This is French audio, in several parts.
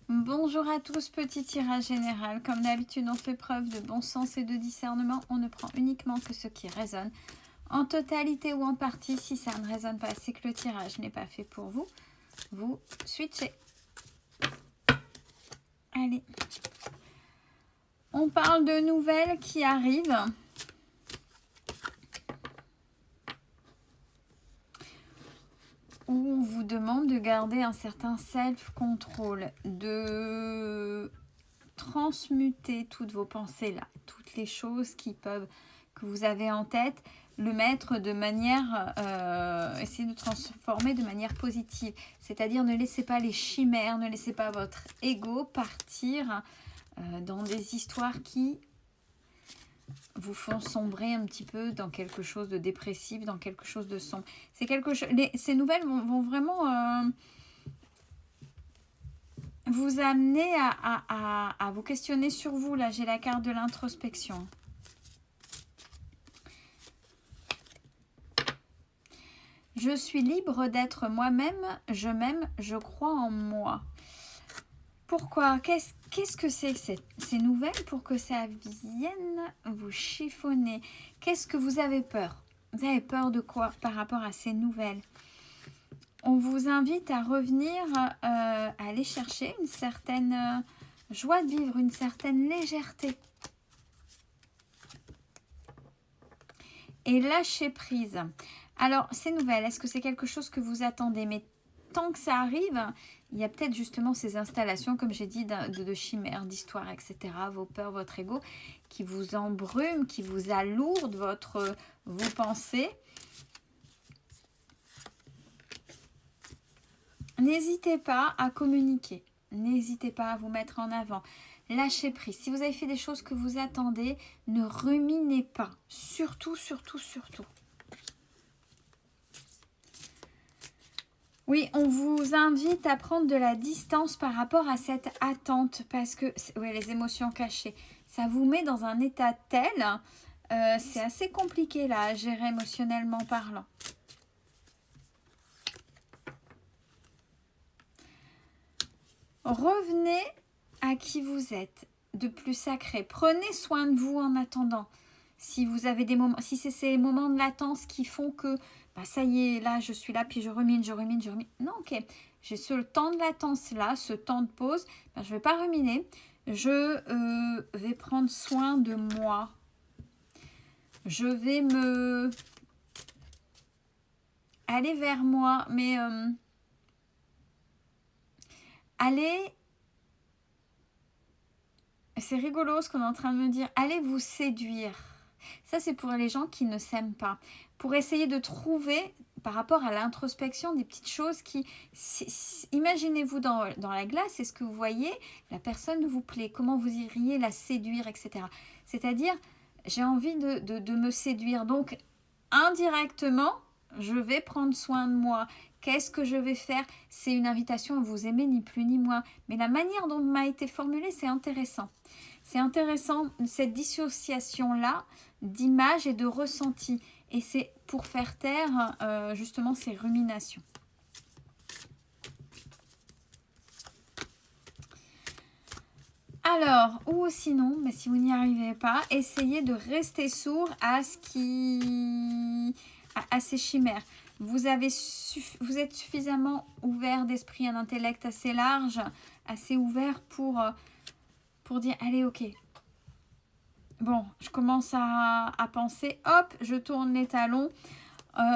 Bonjour à tous, petit tirage général. Comme d'habitude, on fait preuve de bon sens et de discernement. On ne prend uniquement que ce qui résonne. En totalité ou en partie, si ça ne résonne pas, c'est que le tirage n'est pas fait pour vous. Vous switchez. Allez. On parle de nouvelles qui arrivent. Où on vous demande de garder un certain self-control, de transmuter toutes vos pensées là, toutes les choses que vous avez en tête, le mettre de manière, essayer de transformer de manière positive. C'est-à-dire ne laissez pas les chimères, ne laissez pas votre ego partir dans des histoires qui vous font sombrer un petit peu dans quelque chose de dépressif, dans quelque chose de sombre. C'est quelque chose. Ces nouvelles vont vraiment vous amener à vous questionner sur vous. Là, j'ai la carte de l'introspection. Je suis libre d'être moi-même, je m'aime, je crois en moi. Pourquoi? Qu'est-ce que c'est ces nouvelles pour que ça vienne vous chiffonner? Qu'est-ce que vous avez peur? Vous avez peur de quoi par rapport à ces nouvelles? On vous invite à revenir, à aller chercher une certaine joie de vivre, une certaine légèreté. Et lâcher prise. Alors, ces nouvelles, est-ce que c'est quelque chose que vous attendez? Mais tant que ça arrive, il y a peut-être justement ces installations, comme j'ai dit, de chimères, d'histoires, etc. Vos peurs, votre ego, qui vous embrument, qui vous alourdent vos pensées. N'hésitez pas à communiquer. N'hésitez pas à vous mettre en avant. Lâchez prise. Si vous avez fait des choses que vous attendez, ne ruminez pas. Surtout, surtout, surtout. Oui, on vous invite à prendre de la distance par rapport à cette attente parce que, oui, les émotions cachées, ça vous met dans un état tel, c'est assez compliqué là à gérer émotionnellement parlant. Revenez à qui vous êtes, de plus sacré. Prenez soin de vous en attendant. Si vous avez des moments, si c'est ces moments de latence qui font que bah ça y est, là je suis là, puis je rumine. Non, ok, j'ai ce temps de latence là, ce temps de pause, bah, je ne vais pas ruminer. Je vais prendre soin de moi. Je vais aller vers moi, mais aller. C'est rigolo ce qu'on est en train de me dire. Allez vous séduire. Ça, c'est pour les gens qui ne s'aiment pas. Pour essayer de trouver, par rapport à l'introspection, des petites choses qui... Imaginez-vous dans la glace, est-ce que vous voyez, la personne vous plaît, comment vous iriez la séduire, etc. C'est-à-dire, j'ai envie de me séduire. Donc, indirectement, je vais prendre soin de moi. Qu'est-ce que je vais faire? C'est une invitation à vous aimer, ni plus ni moins. Mais la manière dont m'a été formulée, c'est intéressant. C'est intéressant, cette dissociation-là d'image et de ressenti. Et c'est pour faire taire justement ces ruminations. Alors, ou sinon, mais si vous n'y arrivez pas, essayez de rester sourd à ces chimères. Vous êtes suffisamment ouvert d'esprit, un intellect assez large, assez ouvert pour dire, allez, ok. Bon, je commence à penser, hop, je tourne les talons.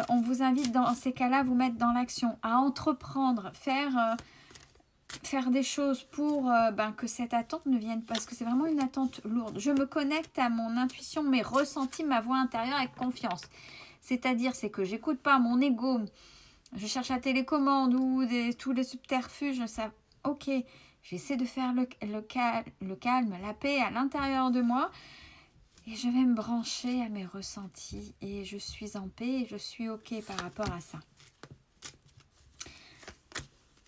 On vous invite dans ces cas-là à vous mettre dans l'action, à entreprendre, faire des choses pour que cette attente ne vienne pas, parce que c'est vraiment une attente lourde. Je me connecte à mon intuition, mes ressentis, ma voix intérieure avec confiance. C'est-à-dire, c'est que j'écoute pas mon ego, je cherche la télécommande ou tous les subterfuges. Ça, ok, j'essaie de faire le calme, la paix à l'intérieur de moi. Et je vais me brancher à mes ressentis. Et je suis en paix et je suis ok par rapport à ça.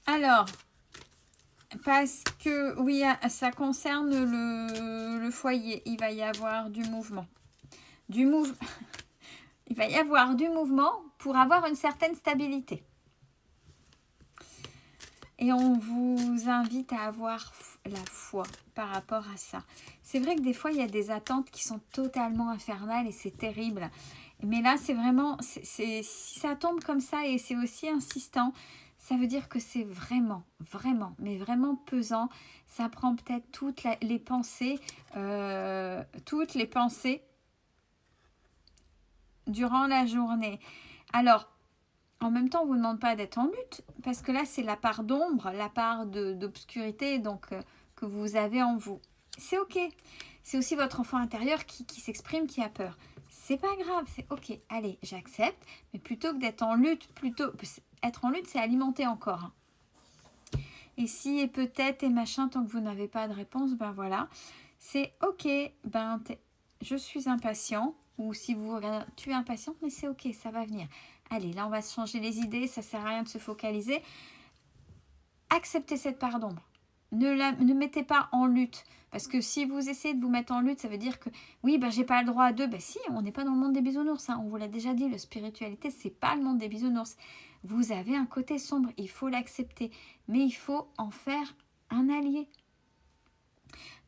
Alors, parce que, oui, ça concerne le foyer. Il va y avoir du mouvement. Il va y avoir du mouvement pour avoir une certaine stabilité. Et on vous invite à avoir la foi par rapport à ça. C'est vrai que des fois, il y a des attentes qui sont totalement infernales et c'est terrible. Mais là, c'est vraiment, si ça tombe comme ça et c'est aussi insistant, ça veut dire que c'est vraiment, vraiment, mais vraiment pesant. Ça prend peut-être les pensées, durant la journée. Alors, en même temps, on ne vous demande pas d'être en lutte, parce que là, c'est la part d'ombre, la part d'obscurité donc que vous avez en vous. C'est ok. C'est aussi votre enfant intérieur qui s'exprime, qui a peur. C'est pas grave, c'est ok. Allez, j'accepte, mais plutôt que d'être en lutte, être en lutte, c'est alimenter encore. Hein. Et si et peut-être et machin, tant que vous n'avez pas de réponse, ben voilà, c'est ok. Ben je suis impatient, ou si vous regardez, tu es impatient, mais c'est ok, ça va venir. Allez, là, on va se changer les idées, ça sert à rien de se focaliser. Acceptez cette part d'ombre. Ne mettez pas en lutte. Parce que si vous essayez de vous mettre en lutte, ça veut dire que oui, ben, j'ai pas le droit à deux. Ben si, on n'est pas dans le monde des bisounours. Hein. On vous l'a déjà dit, la spiritualité, c'est pas le monde des bisounours. Vous avez un côté sombre, il faut l'accepter. Mais il faut en faire un allié.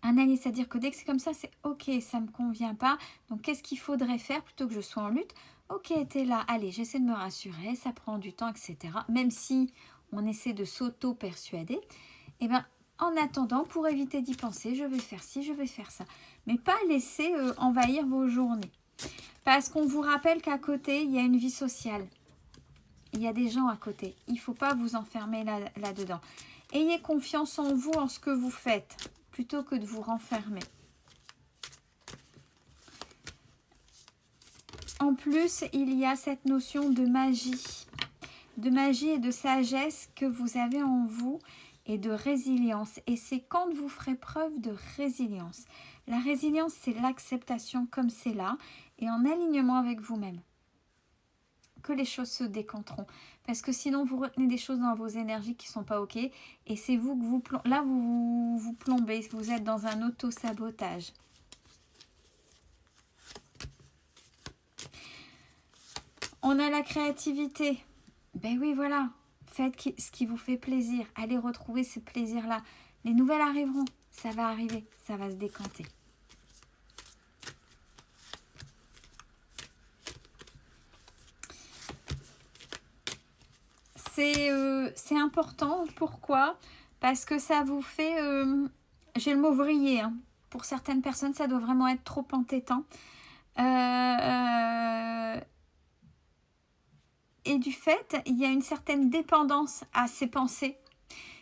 Un allié, c'est-à-dire que dès que c'est comme ça, c'est ok, ça ne me convient pas. Donc qu'est-ce qu'il faudrait faire plutôt que je sois en lutte? Ok, t'es là, allez, j'essaie de me rassurer, ça prend du temps, etc. Même si on essaie de s'auto-persuader, eh bien, en attendant, pour éviter d'y penser, je vais faire ci, je vais faire ça. Mais pas laisser envahir vos journées. Parce qu'on vous rappelle qu'à côté, il y a une vie sociale. Il y a des gens à côté. Il ne faut pas vous enfermer là-dedans. Ayez confiance en vous, en ce que vous faites, plutôt que de vous renfermer. En plus, il y a cette notion de magie et de sagesse que vous avez en vous et de résilience. Et c'est quand vous ferez preuve de résilience. La résilience, c'est l'acceptation comme c'est là et en alignement avec vous-même que les choses se décanteront. Parce que sinon, vous retenez des choses dans vos énergies qui ne sont pas OK et c'est vous que vous plombez. Vous êtes dans un auto-sabotage. On a la créativité. Ben oui, voilà. Faites ce qui vous fait plaisir. Allez retrouver ce plaisir-là. Les nouvelles arriveront. Ça va arriver. Ça va se décanter. C'est important. Pourquoi? Parce que ça vous fait... j'ai le mot vriller. Hein. Pour certaines personnes, ça doit vraiment être trop entêtant. Et du fait, il y a une certaine dépendance à ces pensées.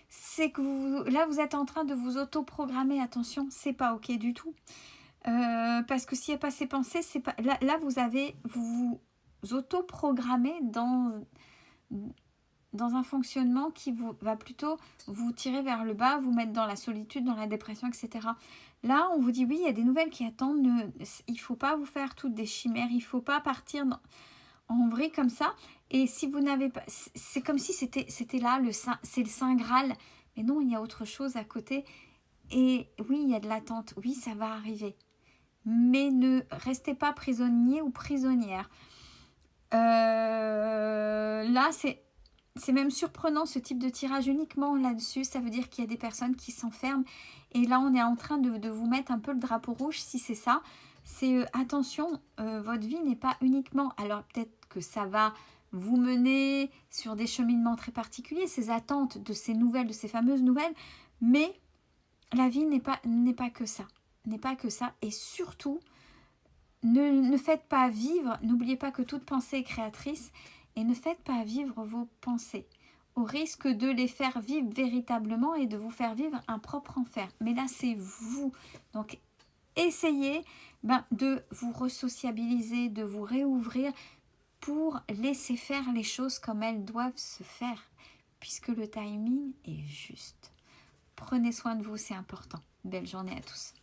C'est que là, vous êtes en train de vous auto-programmer. Attention, c'est pas ok du tout. Parce que s'il n'y a pas ces pensées, c'est pas... Là, vous auto-programmez dans un fonctionnement qui va plutôt vous tirer vers le bas, vous mettre dans la solitude, dans la dépression, etc. Là, on vous dit, oui, il y a des nouvelles qui attendent. Il ne faut pas vous faire toutes des chimères. Il ne faut pas partir en vrille comme ça. Et si vous n'avez pas... C'est comme si c'était là, c'est le Saint Graal. Mais non, il y a autre chose à côté. Et oui, il y a de l'attente. Oui, ça va arriver. Mais ne restez pas prisonnier ou prisonnière. Là, c'est même surprenant ce type de tirage uniquement là-dessus. Ça veut dire qu'il y a des personnes qui s'enferment. Et là, on est en train de vous mettre un peu le drapeau rouge si c'est ça. C'est attention, votre vie n'est pas uniquement... Alors peut-être que ça va vous mener sur des cheminements très particuliers, ces attentes de ces nouvelles, de ces fameuses nouvelles. Mais la vie n'est pas que ça. N'est pas que ça. Et surtout, ne faites pas vivre, n'oubliez pas que toute pensée est créatrice, et ne faites pas vivre vos pensées, au risque de les faire vivre véritablement et de vous faire vivre un propre enfer. Mais là, c'est vous. Donc, essayez de vous resociabiliser, de vous réouvrir pour laisser faire les choses comme elles doivent se faire, puisque le timing est juste. Prenez soin de vous, c'est important. Belle journée à tous.